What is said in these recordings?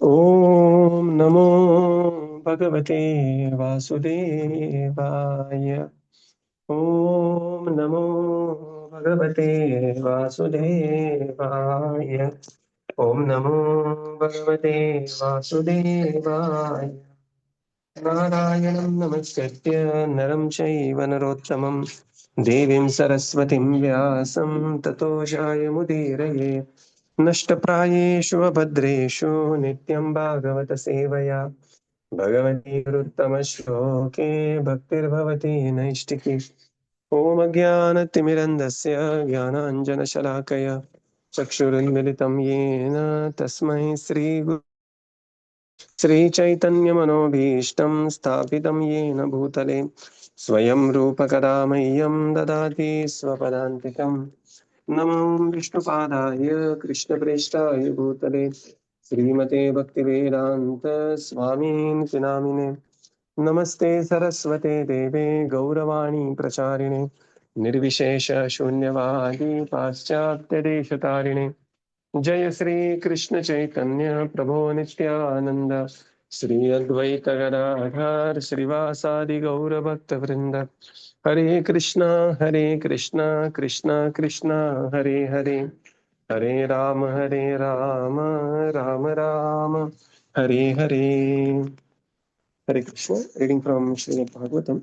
ॐ नमो भगवते वासुदेवाय। ॐ नमो भगवते वासुदेवाय। ॐ नमो भगवते वासुदेवाय। नारायणं नमस्कृत्य नरं चैव नरोत्तमं देवीं सरस्वतीं व्यासं ततो जायमुदीरये। नष्टप्रायेषु अभद्रेषु नित्यं भागवत सेवया भगवतीरुत्तमश्लोके भक्तिर्भवति नैष्टिकी। ॐ अज्ञानतिमिरन्धस्य ज्ञानाञ्जनशलाकया चक्षुरुन्मिलितं येन तस्मै श्रीचैतन्यमनोभीष्टं स्थापितं येन भूतले स्वयं रूपकदा मह्यं ददाति स्वपदान्तिकं। नमो विष्णुपादाय कृष्णप्रेष्ठाय भूतले श्रीमते भक्तिवेदान्त स्वामीति नामिने। नमस्ते सरस्वते देवे गौरवाणी प्रचारिणे निर्विशेष शून्यवादी पाश्चात्यदेशतारिणे। जय श्री कृष्ण चैतन्य प्रभो नित्यानंद श्री अद्वैत गदाधर श्रीवासादि गौर भक्त वृंद। Hare Krishna Krishna Krishna Hare Hare, Hare Ram Ram Ram Hare Hare. Hare Krishna. Reading from Shrimad Bhagavatam.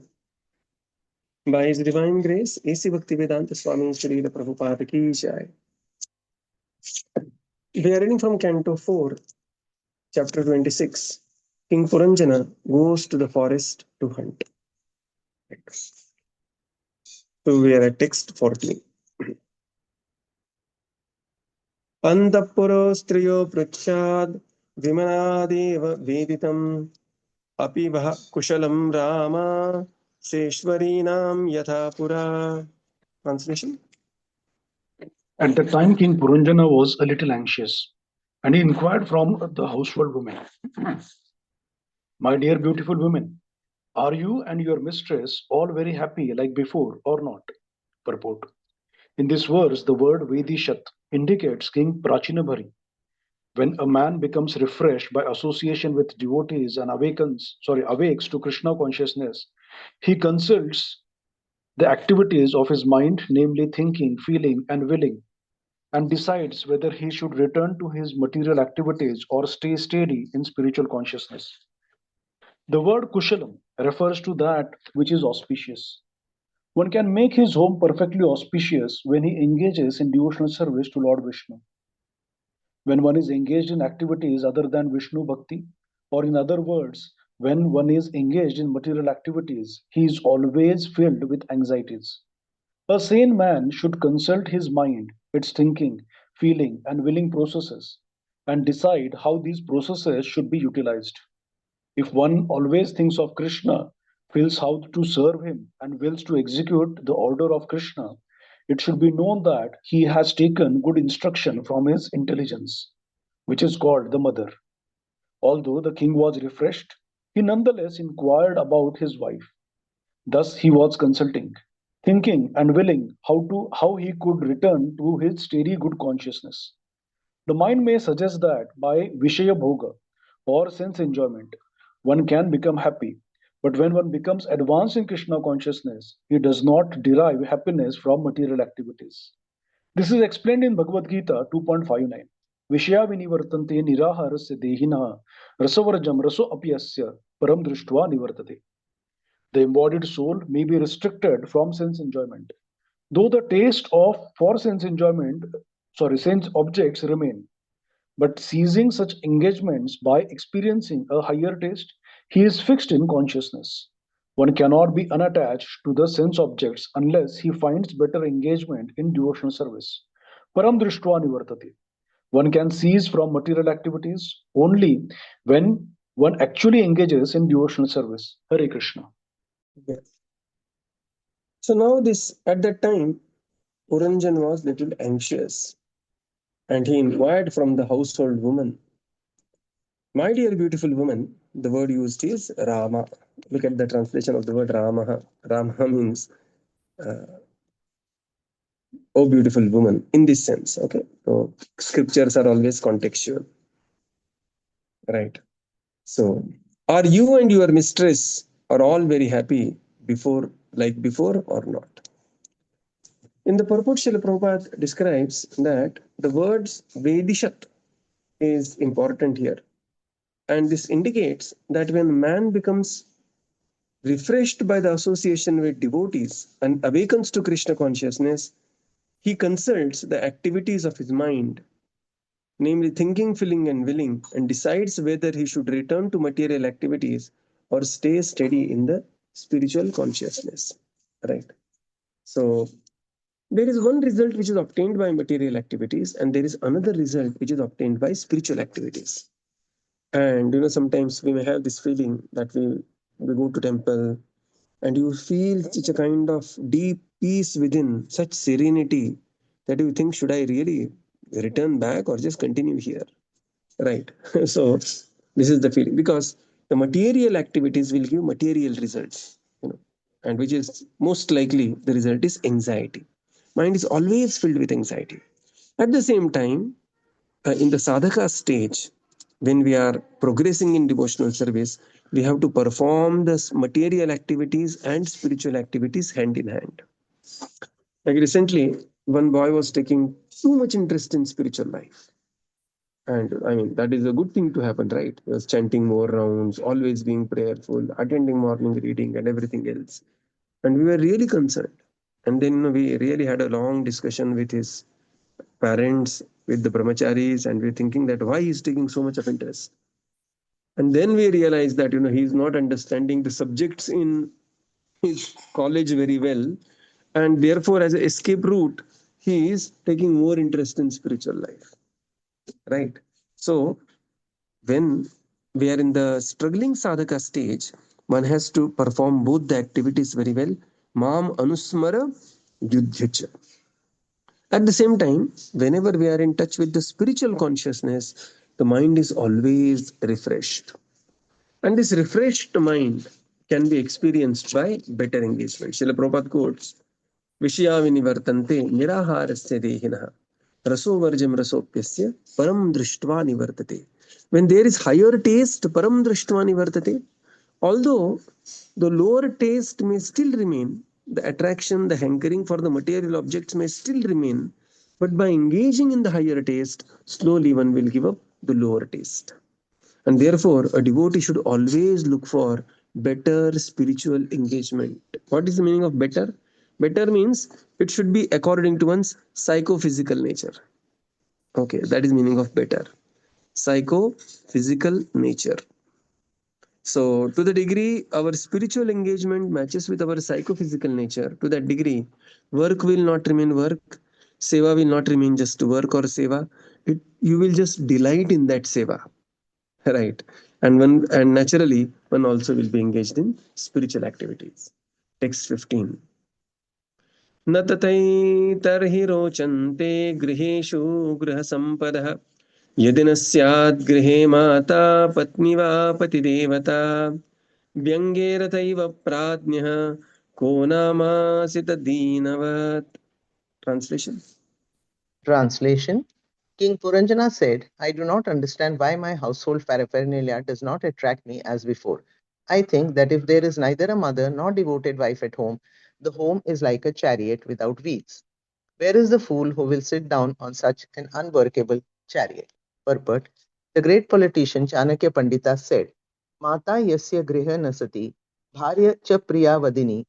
By His divine grace, AC Bhaktivedanta Swami Srila Prabhupada ki jai. We are reading from Canto 4, Chapter 26. King Puranjana goes to the forest to hunt. So we are at text 14. Antapuro striyo pruchad vimanadeva veditam api vah kushalam rama seshwarinam yatha pura. Translation. At the time, King Puranjana was a little anxious, and he inquired from the household women, "My dear beautiful women, are you and your mistress all very happy like before or not?" Purport. In this verse, the word Vedishat indicates King Prachinabhari. When a man becomes refreshed by association with devotees and awakes to Krishna consciousness, he consults the activities of his mind, namely thinking, feeling, and willing, and decides whether he should return to his material activities or stay steady in spiritual consciousness. The word Kushalam refers to that which is auspicious. One can make his home perfectly auspicious when he engages in devotional service to Lord Vishnu. When one is engaged in activities other than Vishnu Bhakti, or in other words, when one is engaged in material activities, he is always filled with anxieties. A sane man should consult his mind, its thinking, feeling, and willing processes, and decide how these processes should be utilized. If one always thinks of Krishna, feels how to serve him, and wills to execute the order of Krishna, it should be known that he has taken good instruction from his intelligence, which is called the mother. Although the king was refreshed, he nonetheless inquired about his wife. Thus he was consulting, thinking and willing how he could return to his steady good consciousness. The mind may suggest that by Vishaya Bhoga or sense enjoyment, one can become happy. But when one becomes advanced in Krishna consciousness, he does not derive happiness from material activities. This is explained in Bhagavad Gita 2.59. Vishya vinivartante niraharasya dehina rasavarjam raso apyasya param drishtva nivartate. The embodied soul may be restricted from sense enjoyment, though the taste of for sense objects remain. But ceasing such engagements by experiencing a higher taste, he is fixed in consciousness. One cannot be unattached to the sense objects unless he finds better engagement in devotional service. Param drishtva nivartate. One can cease from material activities only when one actually engages in devotional service. Hare Krishna. Yes. So now this at that time Puranjan was little anxious, and he inquired from the household woman, "My dear beautiful woman," the word used is Rama. Look at the translation of the word Rama. Rama means, uh, oh beautiful woman, in this sense. Okay. So scriptures are always contextual. right? So, are you and your mistress are all very happy before, like before, or not? In the purport, Srila Prabhupada describes that the words Vedishat is important here. And this indicates that when man becomes refreshed by the association with devotees and awakens to Krishna consciousness, he consults the activities of his mind, namely thinking, feeling, and willing, and decides whether he should return to material activities or stay steady in the spiritual consciousness. Right. So there is one result which is obtained by material activities, and there is another result which is obtained by spiritual activities. And sometimes we may have this feeling that we go to temple and you feel such a kind of deep peace within, such serenity that you think, should I really return back or just continue here? Right. So this is the feeling, because the material activities will give material results, and which is most likely the result is anxiety. Mind is always filled with anxiety. At the same time, in the sadhaka stage, when we are progressing in devotional service, we have to perform the material activities and spiritual activities hand in hand. Like recently, one boy was taking too much interest in spiritual life. And I mean, that is a good thing to happen, right? He was chanting more rounds, always being prayerful, attending morning reading, and everything else. And we were really concerned. And then we really had a long discussion with his parents, with the brahmacharis, and we're thinking that why he's taking so much of interest. And then we realized that he's not understanding the subjects in his college very well, and therefore, as an escape route, he is taking more interest in spiritual life, right? So when we are in the struggling sadhaka stage, one has to perform both the activities very well. Mam anusmara yudhyacha. At the same time, whenever we are in touch with the spiritual consciousness, the mind is always refreshed. And this refreshed mind can be experienced by better engagement. Srila Prabhupada quotes, Vishya vinivartante niraharasya dehinah raso varjam rasopyasya param drishtva nivartate. When there is higher taste, param drishtva nivartate. Although the lower taste may still remain, the attraction, the hankering for the material objects may still remain, but by engaging in the higher taste, slowly one will give up the lower taste. And therefore, a devotee should always look for better spiritual engagement. What is the meaning of better? Better means it should be according to one's psychophysical nature. Okay, that is meaning of better. Psychophysical nature. So, to the degree our spiritual engagement matches with our psychophysical nature, to that degree, work will not remain work, seva will not remain just work or seva. You will just delight in that seva, right? And naturally, one also will be engaged in spiritual activities. Text 15. न तथैतर्हि रोचन्ते गृहेषु गृहसम्पदः यदि न स्यात् गृहे माता पत्नी वा पतिदेवता व्यङ्ग्येरथैव प्राज्ञः को नामासि तद्दीनवत्. Translation. Translation. King Puranjana said, I do not understand why my household paraphernalia does not attract me as before. I think that if there is neither a mother nor devoted wife at home, the home is like a chariot without wheels. Where is the fool who will sit down on such an unworkable chariot? Purport. The great politician Chanakya Pandita said, Mata yasya griha nasati, bharya cha priya vadini,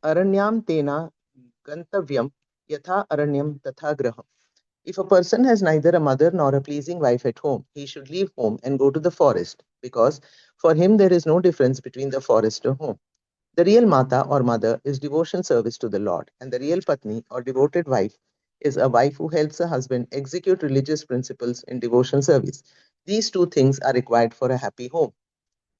aranyam tena gantavyam, yatha aranyam tatha graham. If a person has neither a mother nor a pleasing wife at home, he should leave home and go to the forest, because for him there is no difference between the forest or home. The real Mata or mother is devotion service to the Lord, and the real Patni or devoted wife is a wife who helps her husband execute religious principles in devotion service. These two things are required for a happy home.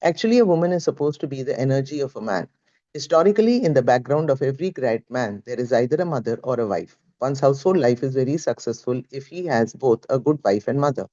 Actually, a woman is supposed to be the energy of a man. Historically, in the background of every great man, there is either a mother or a wife. One's household life is very successful if he has both a good wife and mother.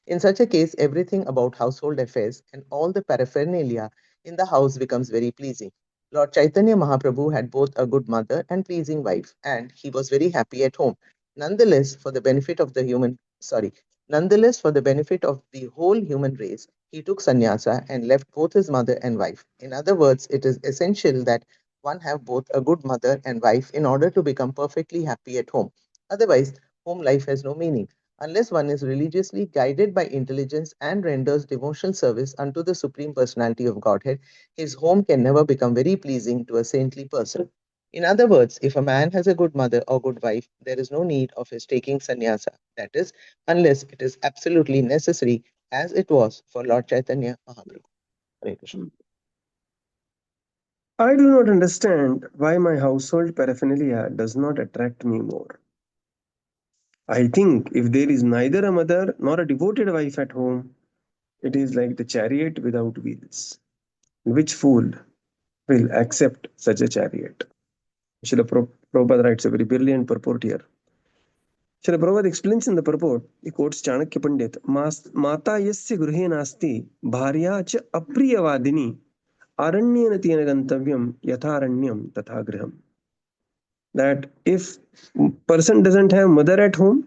In such a case, everything about household affairs and all the paraphernalia in the house becomes very pleasing. Lord Chaitanya Mahaprabhu had both a good mother and pleasing wife, and he was very happy at home. Nonetheless, for the benefit of the human, sorry, Nonetheless, for the benefit of the whole human race, he took sannyasa and left both his mother and wife. In other words, it is essential that one have both a good mother and wife in order to become perfectly happy at home. Otherwise, home life has no meaning. Unless one is religiously guided by intelligence and renders devotional service unto the Supreme Personality of Godhead, his home can never become very pleasing to a saintly person. In other words, if a man has a good mother or good wife, there is no need of his taking sannyasa. That is, unless it is absolutely necessary, as it was for Lord Chaitanya Mahaprabhu. Hare Krishna. I do not understand why my household paraphernalia does not attract me more. I think if there is neither a mother nor a devoted wife at home, it is like the chariot without wheels. Which fool will accept such a chariot? Srila Prabhupada writes a very brilliant purport here. Srila Prabhupada explains in the purport, he quotes Chanakya Pandit, Mata yasya gruhe nasti, bharya cha apriyavadini, aranyena tena gantavyam, yatharanyam tatha griham. That if person doesn't have mother at home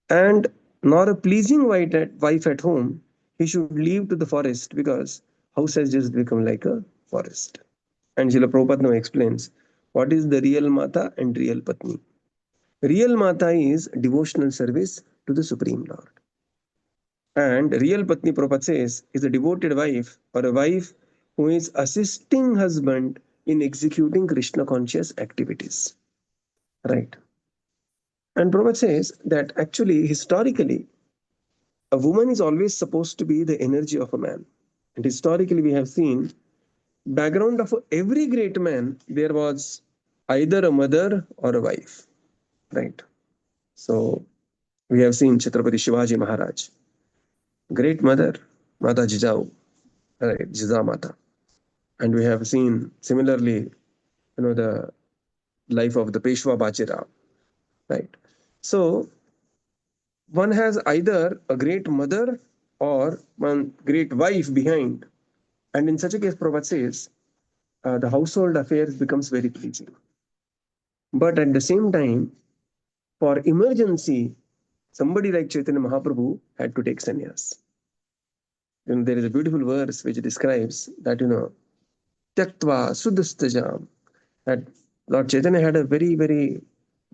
and nor a pleasing wife at home, he should leave to the forest because house has just become like a forest. And Srila Prabhupada now explains what is the real Mata and real Patni. Real Mata is devotional service to the Supreme Lord. And real Patni, Prabhupada says, is a devoted wife or a wife who is assisting husband in executing Krishna conscious activities. Right. And Prabhupada says that actually, historically, a woman is always supposed to be the energy of a man. And historically, we have seen background of every great man, there was either a mother or a wife. Right. So we have seen Chhatrapati Shivaji Maharaj, great mother, Mata Jijau, right, Jijamata. And we have seen similarly, the life of the Peshwa Bachirao, right? So one has either a great mother or one great wife behind. And in such a case, Prabhupada says, the household affairs becomes very pleasing. But at the same time, for emergency, somebody like Chaitanya Mahaprabhu had to take sannyas. There is a beautiful verse which describes that, Tyaktva Sudastajam, that Lord Chaitanya had a very, very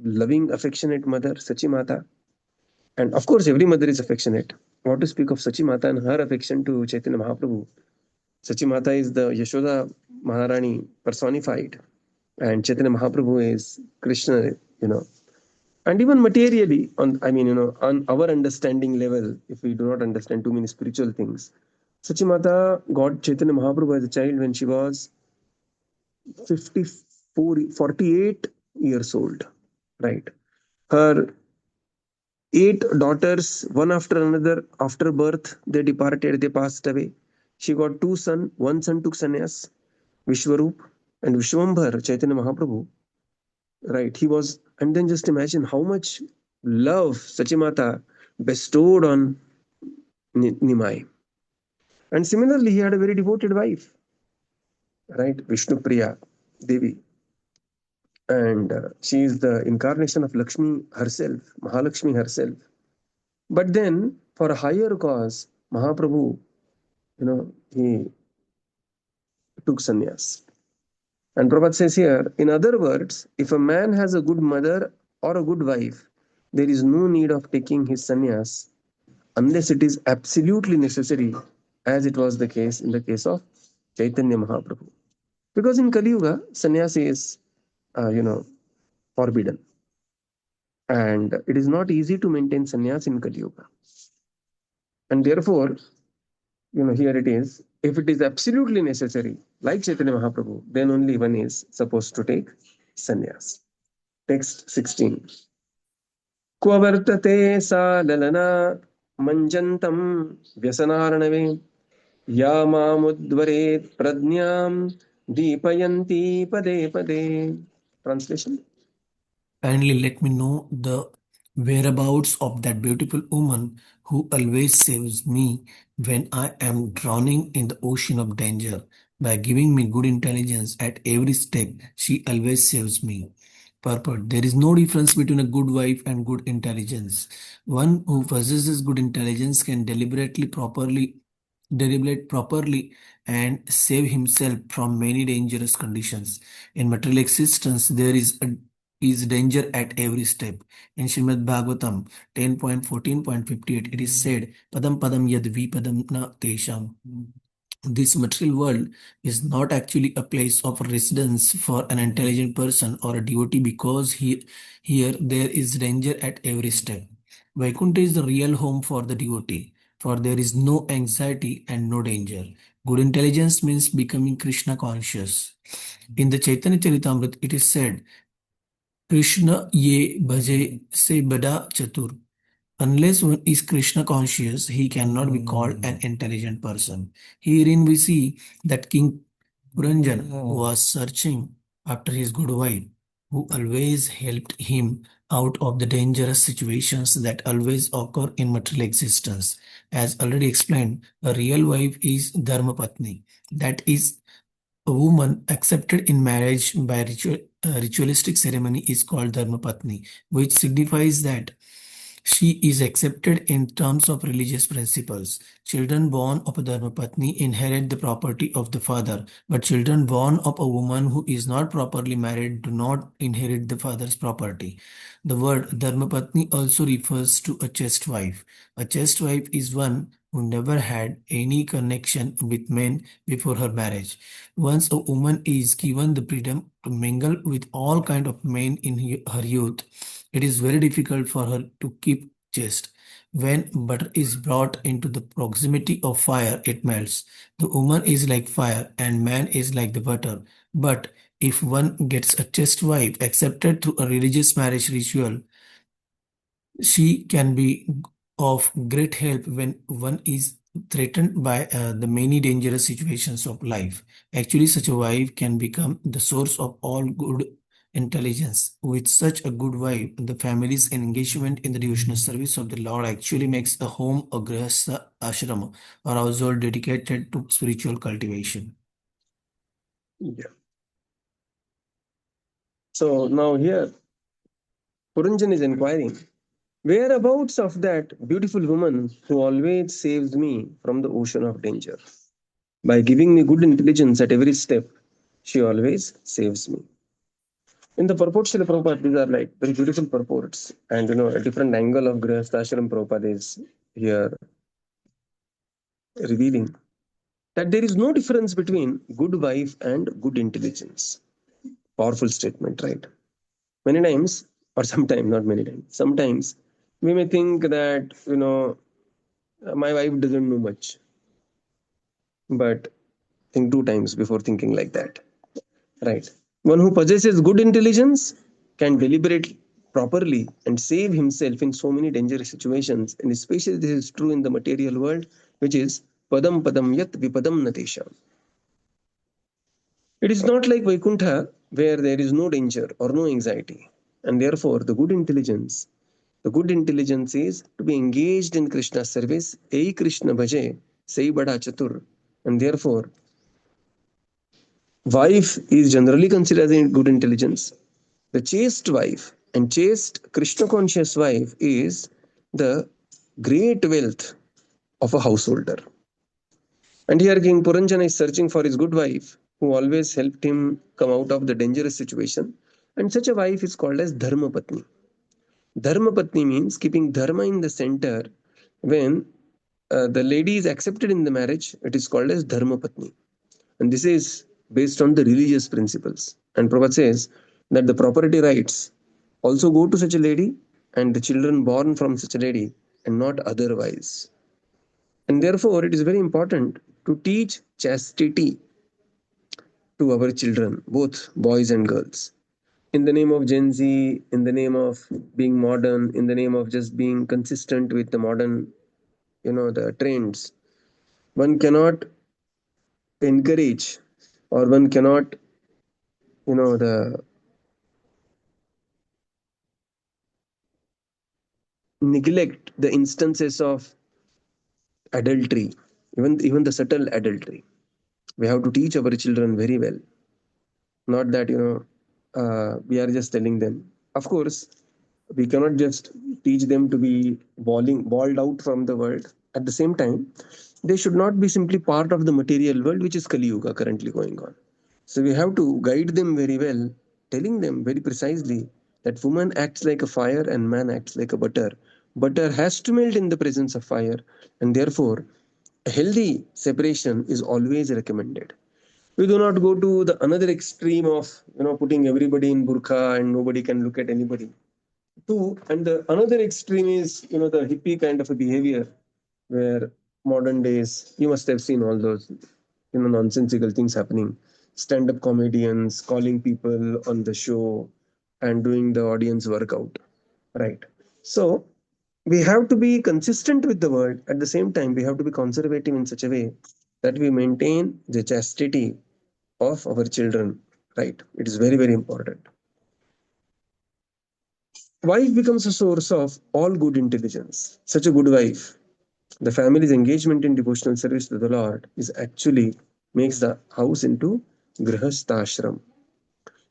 loving, affectionate mother, Sachi Mata. And of course, every mother is affectionate. What to speak of Sachi Mata and her affection to Chaitanya Mahaprabhu? Sachi Mata is the Yashoda Maharani personified, and Chaitanya Mahaprabhu is Krishna, And even materially, on our understanding level, if we do not understand too many spiritual things, Sachi Mata got Chaitanya Mahaprabhu as a child when she was 48 years old, right? Her 8 daughters, one after another, after birth, they departed, they passed away. She got 2 sons. One son took sannyas, Vishwarup and Vishwambhar, Chaitanya Mahaprabhu, right? He was, and then just imagine how much love Sachimata bestowed on Nimai. And similarly, he had a very devoted wife, right? Vishnupriya Devi. And she is the incarnation of Lakshmi herself, Mahalakshmi herself. But then, for a higher cause, Mahaprabhu, he took sannyas. And Prabhupada says here, in other words, if a man has a good mother or a good wife, there is no need of taking his sannyas unless it is absolutely necessary, as it was the case in the case of Chaitanya Mahaprabhu. Because in Kali Yuga, sannyas is, forbidden. And it is not easy to maintain sannyas in Kali Yuga. And therefore, here it is, if it is absolutely necessary, like Chaitanya Mahaprabhu, then only one is supposed to take sannyas. Text 16. Kva vartate sa lalana manjantam vyasanarnave ya mamudvaret pradnyam deepayanti pade pade. Translation. Kindly let me know the whereabouts of that beautiful woman who always saves me when I am drowning in the ocean of danger. By giving me good intelligence at every step, she always saves me. purport. There is no difference between a good wife and good intelligence. One who possesses good intelligence can deliberate properly and save himself from many dangerous conditions. In material existence, there is danger at every step. In Srimad Bhagavatam 10.14.58, it is said, Padam Padam Yad Vipadam Na Tesham. This material world is not actually a place of residence for an intelligent person or a devotee because here there is danger at every step. Vaikuntha is the real home for the devotee, for there is no anxiety and no danger. Good intelligence means becoming Krishna conscious. In the Chaitanya Charitamrita, it is said, Krishna ye bhaje se bada chatur. Unless one is Krishna conscious, he cannot be called an intelligent person. Herein we see that King Puranjan was searching after his good wife, who always helped him out of the dangerous situations that always occur in material existence. As already explained, a real wife is Dharmapatni, that is, a woman accepted in marriage by ritualistic ceremony is called Dharmapatni, which signifies that she is accepted in terms of religious principles. Children born of a Dharmapatni inherit the property of the father, but children born of a woman who is not properly married do not inherit the father's property. The word Dharmapatni also refers to a chaste wife. A chaste wife is one who never had any connection with men before her marriage. Once a woman is given the freedom to mingle with all kind of men in her youth, it is very difficult for her to keep chaste. When butter is brought into the proximity of fire, it melts. The woman is like fire and man is like the butter. But if one gets a chaste wife accepted through a religious marriage ritual, she can be of great help when one is threatened by the many dangerous situations of life. Actually, such a wife can become the source of all good intelligence. With such a good wife, the family's engagement in the devotional service of the Lord actually makes a home a grihastha ashram or household dedicated to spiritual cultivation. Yeah. So now here, Puranjan is inquiring, whereabouts of that beautiful woman who always saves me from the ocean of danger? By giving me good intelligence at every step, she always saves me. In the purports of the Prabhupada, these are like very beautiful purports, and a different angle of Grihasthashram Prabhupada is here revealing that there is no difference between good wife and good intelligence. Powerful statement, right? Many times, or sometimes, not many times, sometimes we may think that, my wife doesn't know much, but think two times before thinking like that, right? One who possesses good intelligence can deliberate properly and save himself in so many dangerous situations, and especially this is true in the material world, which is padam padam yat vipadam natesham. It is not like Vaikuntha where there is no danger or no anxiety. And therefore, the good intelligence is to be engaged in Krishna's service. Ei Krishna bhaje, sei bada chatur. And therefore, wife is generally considered as a good intelligence. The chaste wife and chaste Krishna conscious wife is the great wealth of a householder. And here King Puranjana is searching for his good wife, who always helped him come out of the dangerous situation. And such a wife is called as Dharma Patni. Dharma Patni means keeping Dharma in the center. When the lady is accepted in the marriage, it is called as Dharma Patni. And this is based on the religious principles. And Prabhupada says that the property rights also go to such a lady and the children born from such a lady and not otherwise. And therefore, it is very important to teach chastity to our children, both boys and girls. In the name of Gen Z, in the name of being modern, in the name of just being consistent with the modern, the trends, one cannot encourage or one cannot, the neglect the instances of adultery, even the subtle adultery. We have to teach our children very well. Not that, we are just telling them. Of course, we cannot just teach them to be balled out from the world. At the same time, they should not be simply part of the material world, which is Kali Yuga currently going on. So we have to guide them very well, telling them very precisely that woman acts like a fire and man acts like a butter. Butter has to melt in the presence of fire, and therefore, a healthy separation is always recommended. We do not go to the another extreme of putting everybody in burqa and nobody can look at anybody. Two, and the another extreme is the hippie kind of a behavior where modern days you must have seen all those nonsensical things happening, stand-up comedians calling people on the show and doing the audience workout, right? So we have to be consistent with the word. At the same time, we have to be conservative in such a way that we maintain the chastity of our children, right? It is very, very important. Wife becomes a source of all good intelligence. Such a good wife, the family's engagement in devotional service to the Lord is actually makes the house into grihastashram.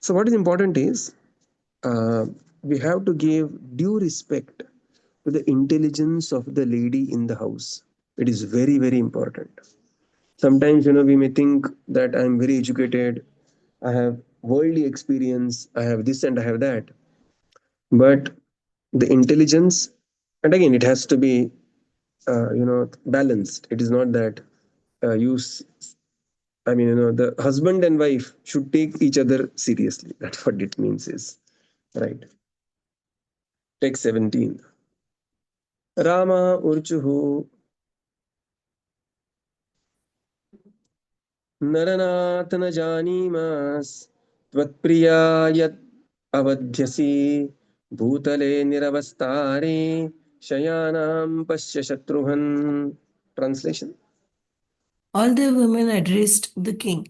So what is important is uh, we have to give due respect to the intelligence of the lady in the house. It is very, very important. Sometimes we may think that I'm very educated, I have worldly experience, I have this and I have that, but the intelligence, and again it has to be balanced. It is not that I mean the husband and wife should take each other seriously. That's what it means is right. Text 17. Rama urchuhu नरनाथ न जानीमास त्वत्प्रिया यत् अवध्यसि भूतले निरवस्तारे शयानां पश्य Shatrughan. Translation. All the women addressed the king,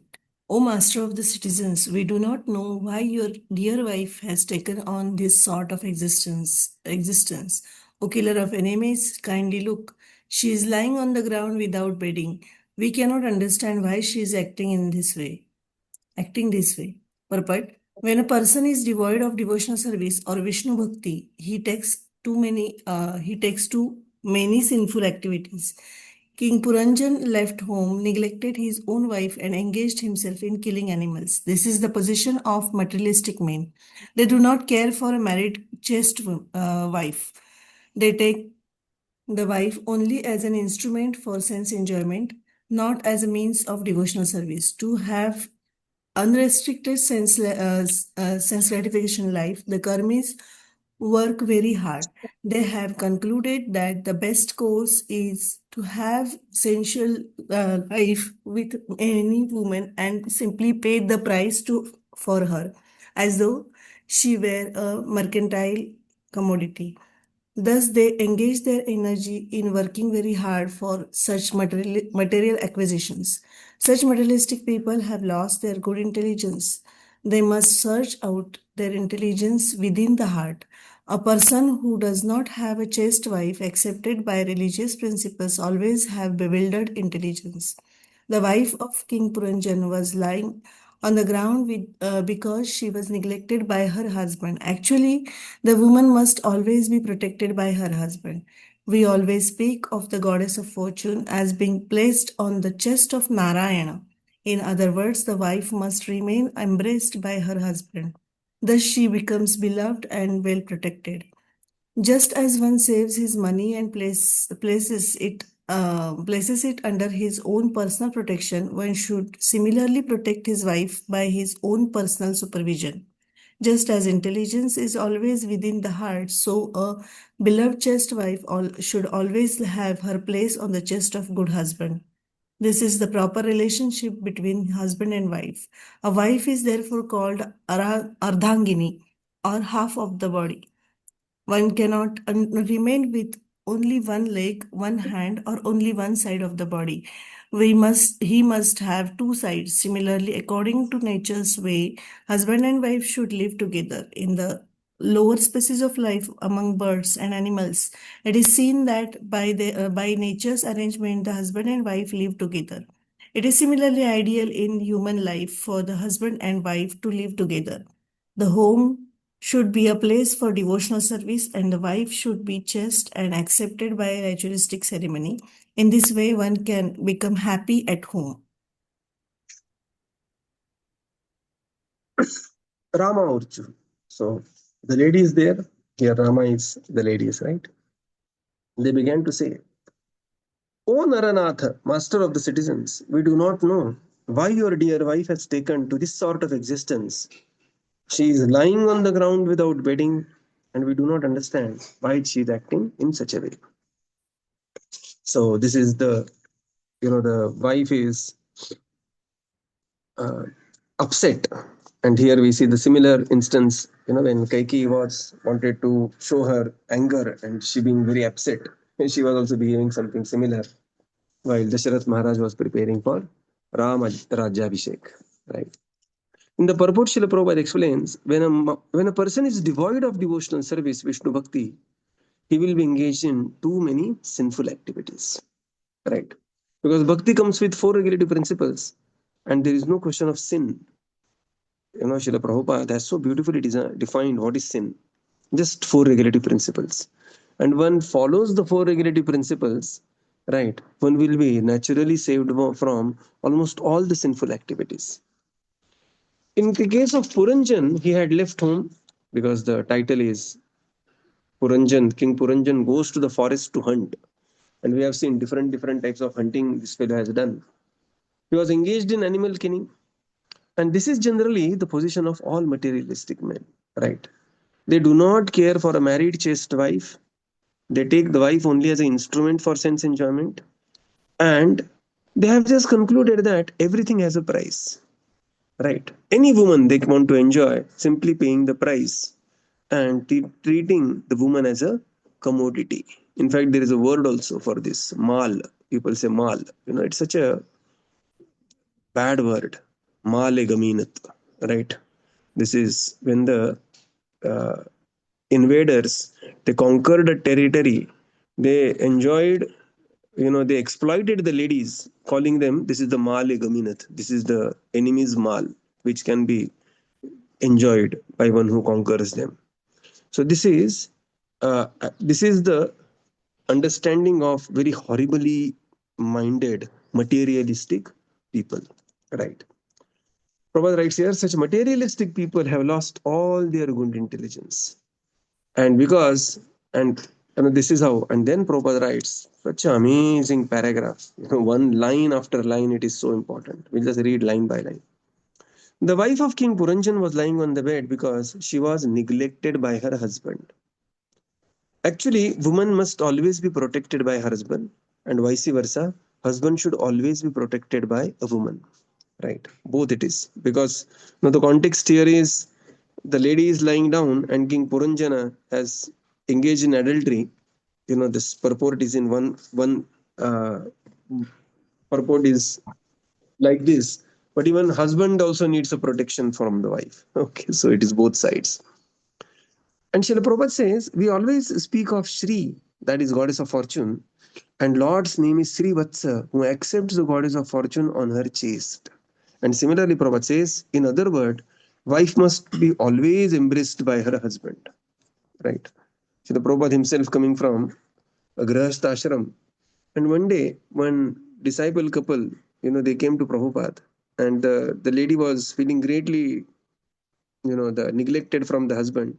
O master of the citizens, we do not know why your dear wife has taken on this sort of existence. O killer of enemies, kindly look. She is lying on the ground without bedding. We cannot understand why she is acting this way. Purport: when a person is devoid of devotional service or Vishnu Bhakti, he takes too many sinful activities. King Puranjan left home, neglected his own wife, and engaged himself in killing animals. This is the position of materialistic men. They do not care for a married, chaste wife. They take the wife only as an instrument for sense enjoyment, not as a means of devotional service. To have unrestricted sense gratification life, the karmis work very hard. They have concluded that the best course is to have sensual life with any woman and simply pay the price for her, as though she were a mercantile commodity. Thus, they engage their energy in working very hard for such material acquisitions. Such materialistic people have lost their good intelligence. They must search out their intelligence within the heart. A person who does not have a chaste wife accepted by religious principles always have bewildered intelligence. The wife of King Puranjan was lying on the ground because she was neglected by her husband. Actually, the woman must always be protected by her husband. We always speak of the goddess of fortune as being placed on the chest of Narayana. In other words, the wife must remain embraced by her husband. Thus, she becomes beloved and well protected. Just as one saves his money and places it under his own personal protection, one should similarly protect his wife by his own personal supervision. Just as intelligence is always within the heart, so a beloved chaste wife should always have her place on the chest of good husband. This is the proper relationship between husband and wife. A wife is therefore called Ardhangini, or half of the body. One cannot remain with only one leg, one hand, or only one side of the body. He must have two sides. Similarly, according to nature's way, husband and wife should live together. In the lower species of life among birds and animals, it is seen that by nature's arrangement, the husband and wife live together. It is similarly ideal in human life for the husband and wife to live together. The home should be a place for devotional service, and the wife should be chaste and accepted by a ritualistic ceremony. In this way, one can become happy at home. Rama Urchu. So the lady is there. Here Rama is the ladies, right? They began to say, O Naranatha, master of the citizens, we do not know why your dear wife has taken to this sort of existence. She is lying on the ground without bedding, and we do not understand why she is acting in such a way. So this is the wife is uh, upset, and here we see the similar instance. When Kaikeyi was wanted to show her anger, and she being very upset, she was also behaving something similar while Dasharath Maharaj was preparing for Ram Rajyabhishek. Right. In the purport, Srila Prabhupada explains when a person is devoid of devotional service, Vishnu Bhakti, he will be engaged in too many sinful activities. Right. Because Bhakti comes with four regulative principles, and there is no question of sin. Srila Prabhupada has so beautifully defined what is sin. Just four regulative principles. And one follows the four regulative principles, right? One will be naturally saved from almost all the sinful activities. In the case of Puranjan, he had left home because the title is Puranjan. King Puranjan goes to the forest to hunt. And we have seen different types of hunting this fellow has done. He was engaged in animal killing. And this is generally the position of all materialistic men, right? They do not care for a married chaste wife. They take the wife only as an instrument for sense enjoyment. And they have just concluded that everything has a price, right? Any woman they want to enjoy simply paying the price and treating the woman as a commodity. In fact, there is a word also for this, mal. People say mal. It's such a bad word, male gaminat, right? This is when the uh, invaders they conquered a territory, they enjoyed, they exploited the ladies, calling them this is the male gaminat, this is the enemy's mal, which can be enjoyed by one who conquers them. So this is the understanding of very horribly minded materialistic people, right? Prabhupada writes here, such materialistic people have lost all their good intelligence. And because, and this is how, and then Prabhupada writes such an amazing paragraph. One line after line, it is so important. We'll just read line by line. The wife of King Puranjan was lying on the bed because she was neglected by her husband. Actually, woman must always be protected by her husband, and vice versa. Husband should always be protected by a woman. Right? Both it is. Because the context here is the lady is lying down and King Puranjana has engaged in adultery. This purport is in one uh, purport is like this. But even husband also needs a protection from the wife. Okay, so it is both sides. And Srila Prabhupada says, we always speak of Shri, that is goddess of fortune, and Lord's name is Sri Vatsa, who accepts the goddess of fortune on her chest. And similarly, Prabhupada says, in other words, wife must be always embraced by her husband. Right? So the Prabhupada himself coming from a Grahastha ashram. And one day, one disciple couple, they came to Prabhupada. And the lady was feeling greatly, the neglected from the husband.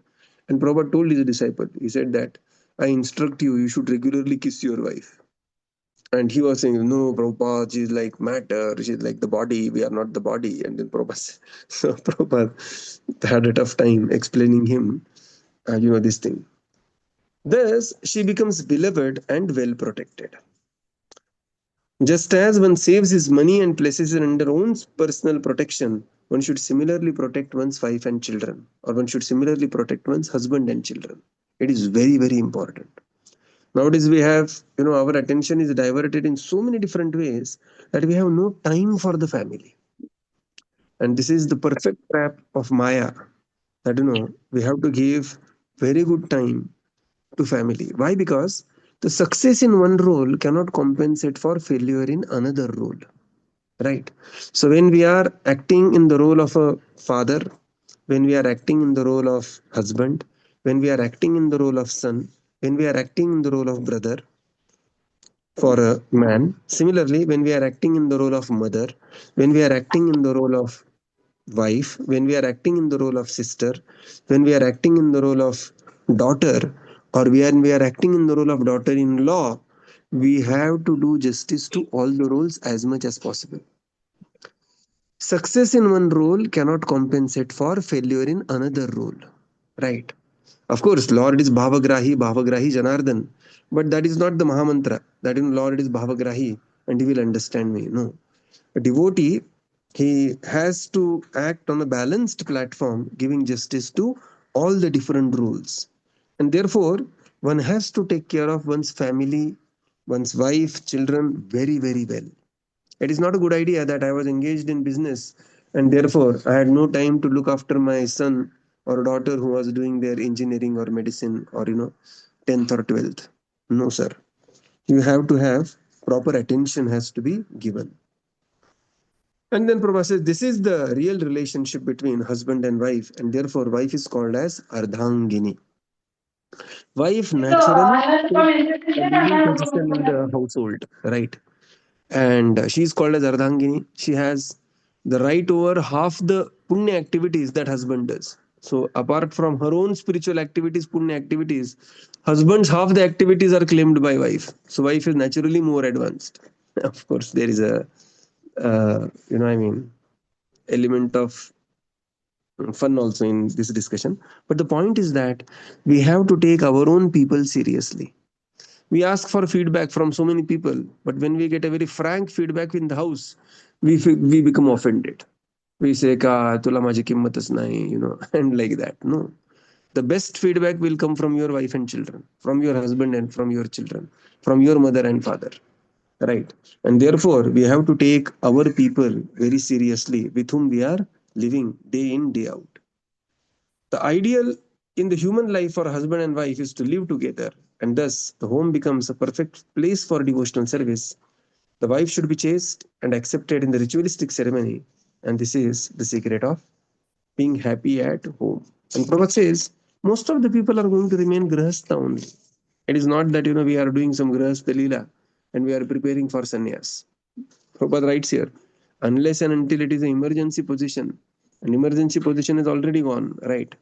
And Prabhupada told his disciple, he said that, I instruct you, you should regularly kiss your wife. And he was saying, no, Prabhupada, she's like matter, she's like the body, we are not the body. And then Prabhupada, so Prabhupada had a tough time explaining him, this thing. Thus, she becomes beloved and well protected. Just as one saves his money and places it under one's personal protection, one should similarly protect one's wife and children, or one should similarly protect one's husband and children. It is very, very important. Nowadays, we have, our attention is diverted in so many different ways that we have no time for the family. And this is the perfect trap of Maya that, we have to give very good time to family. Why? Because the success in one role cannot compensate for failure in another role. Right? So when we are acting in the role of a father when we are acting in the role of husband, when we are acting in the role of son, when we are acting in the role of brother for a man. Similarly, when we are acting in the role of mother, when we are acting in the role of wife, when we are acting in the role of sister, when we are acting in the role of daughter, or when we are acting in the role of daughter in law, we have to do justice to all the roles as much as possible. Success in one role cannot compensate for failure in another role, right? Of course, Lord is Bhavagrahi Janardhan, but that is not the Mahamantra. That in Lord is Bhavagrahi and he will understand me. No. A devotee, he has to act on a balanced platform, giving justice to all the different roles. And therefore, one has to take care of one's family, one's wife, children very, very well. It is not a good idea that I was engaged in business and therefore I had no time to look after my son or daughter who was doing their engineering or medicine or 10th or 12th. No, sir. You have to have proper attention has to be given. And then Prabhupada says this is the real relationship between husband and wife, and therefore wife is called as Ardhangini. Wife naturally takes a leading position in the household, right? And she is called as Ardhangini. She has the right over half the punya activities that husband does. So apart from her own spiritual activities, punya activities, husband's half the activities are claimed by wife. So wife is naturally more advanced. Of course, there is a element of fun also in this discussion. But the point is that we have to take our own people seriously. We ask for feedback from so many people, but when we get a very frank feedback in the house, we become offended. We say, "Ka tula माझी किंमतच नाही," and like that. No, the best feedback will come from your wife and children, from your husband and from your children, from your mother and father, right? And therefore, we have to take our people very seriously with whom we are living day in, day out. The ideal in the human life for husband and wife is to live together, and thus the home becomes a perfect place for devotional service. The wife should be chaste and accepted in the ritualistic ceremony, and this is the secret of being happy at home. And Prabhupada says most of the people are going to remain grahastha only. It is not that we are doing some grahastha lila and we are preparing for sannyas. Prabhupada writes here, unless and until it is an emergency position, an emergency position is already gone, right?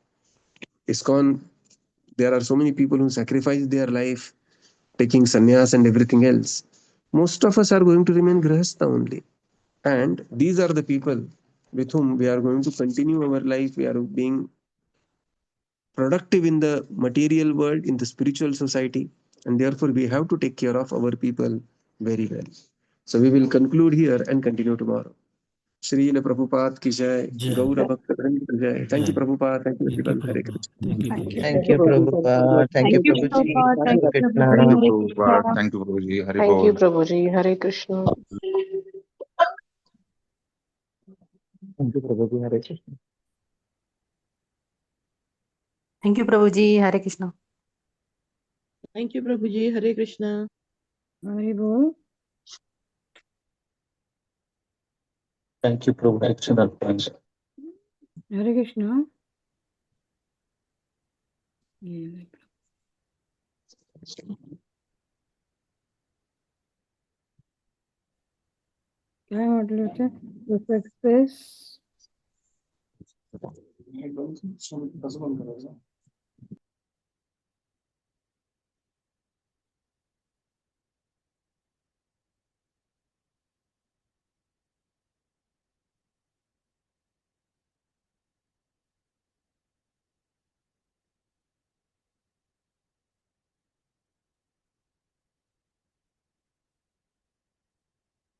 ISKCON, there are so many people who sacrifice their life taking sannyas and everything else. Most of us are going to remain grahastha only. And these are the people with whom we are going to continue our life. We are being productive in the material world, in the spiritual society. And therefore, we have to take care of our people very well. So we will conclude here and continue tomorrow. Srila Prabhupada ki jai, Jai. Gaura Bhakta ki jai. Thank you, Jai. Prabhupada. Thank you, Thank you, everyone. Hare Prabhupada. Krishna. Thank you, Thank you. Prabhupada. Thank you, Prabhupada. Thank you, Thank you, Prabhuji. Prabhupada. Thank you, Krishna. Prabhuji. Thank you, Hare Prabhupada. Krishna. Thank you, Prabhuji. Hari Thank you, Bol. Prabhuji. Hare Krishna. Thank you, Prabhuji. Hare Krishna. Thank you, Prabhuji. Hare Krishna. Thank you, Prabhuji. Hare Krishna. Hari Bol. Thank you, Prabhuji. Excellent. Hare Krishna. Yeah. क्या model होता है? The success